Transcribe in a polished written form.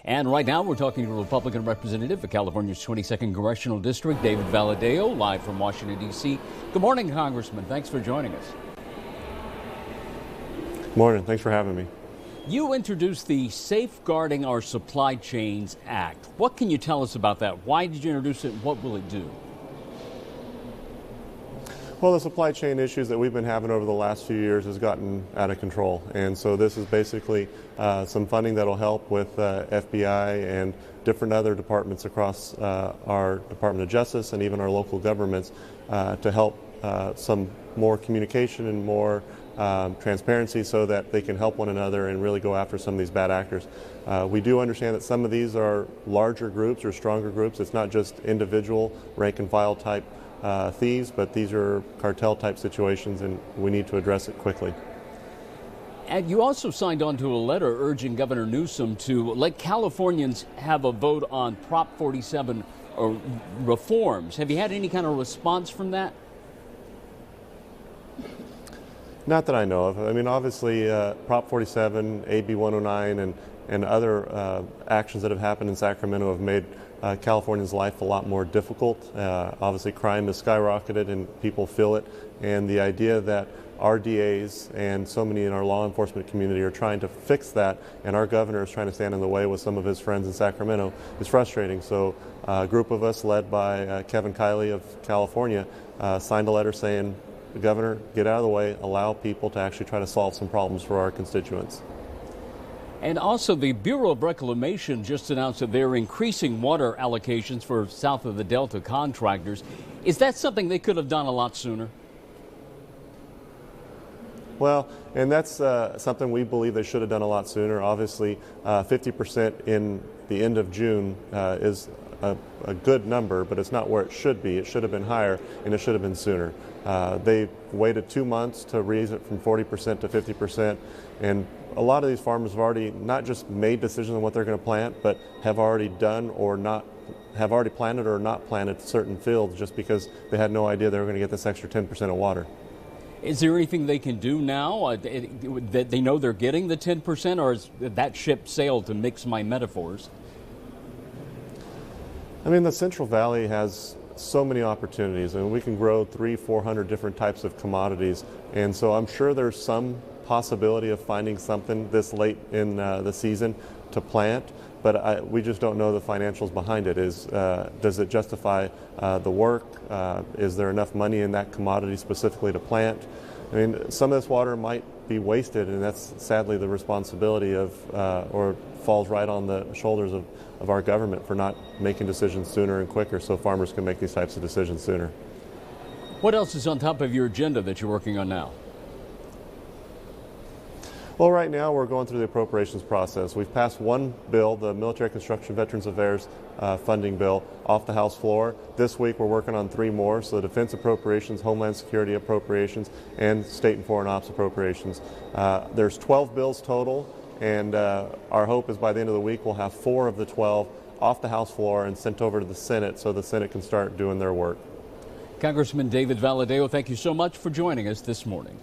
And right now we're talking to Republican Representative for California's 22nd Congressional District, David Valadao, live from Washington, D.C. Good morning, Congressman. Thanks for joining us. Morning. Thanks for having me. You introduced the Safeguarding Our Supply Chains Act. What can you tell us about that? Why did you introduce it, and what will it do? Well, the supply chain issues that we've been having over the last few years has gotten out of control. And so this is basically some funding that will help with FBI and different other departments across our Department of Justice and even our local governments to help some more communication and more transparency so that they can help one another and really go after some of these bad actors. We do understand that some of these are larger groups or stronger groups. It's not just individual rank and file type thieves, but these are cartel type situations, and we need to address it quickly. And you also signed on to a letter urging Governor Newsom to let Californians have a vote on Prop 47 reforms. Have you had any kind of response from that? Not that I know of. I mean, obviously, Prop 47, AB 109, and other actions that have happened in Sacramento have made Californians' life a lot more difficult. Obviously, crime has skyrocketed and people feel it. And the idea that our DAs and so many in our law enforcement community are trying to fix that, and our governor is trying to stand in the way with some of his friends in Sacramento, is frustrating. So a group of us led by Kevin Kiley of California signed a letter saying, Governor, get out of the way, allow people to actually try to solve some problems for our constituents. And also, the Bureau of Reclamation just announced that they're increasing water allocations for south of the Delta contractors. Is that something they could have done a lot sooner? Well, and that's something we believe they should have done a lot sooner. Obviously, 50% in the end of June is a good number, but it's not where it should be. It should have been higher, and it should have been sooner. They waited 2 months to raise it from 40% to 50%, and a lot of these farmers have already not just made decisions on what they're going to plant, but have already done or not have already planted or not planted certain fields just because they had no idea they were going to get this extra 10% of water. Is there anything they can do now that they know they're getting the 10%, or is that ship sailed, to mix my metaphors? I mean, the Central Valley has so many opportunities, and we can grow 300-400 different types of commodities, and so I'm sure there's some possibility of finding something this late in the season to plant, but we just don't know the financials behind it. Does it justify the work? Is there enough money in that commodity specifically to plant? I mean, some of this water might be wasted, and that's sadly the responsibility of, or falls right on the shoulders of our government for not making decisions sooner and quicker so farmers can make these types of decisions sooner. What else is on top of your agenda that you're working on now? Well, right now we're going through the appropriations process. We've passed one bill, the Military Construction Veterans Affairs funding bill, off the House floor. This week we're working on 3 more, so defense appropriations, homeland security appropriations, and state and foreign ops appropriations. There's 12 bills total, and our hope is by the end of the week we'll have 4 of the 12 off the House floor and sent over to the Senate so the Senate can start doing their work. Congressman David Valadao, thank you so much for joining us this morning.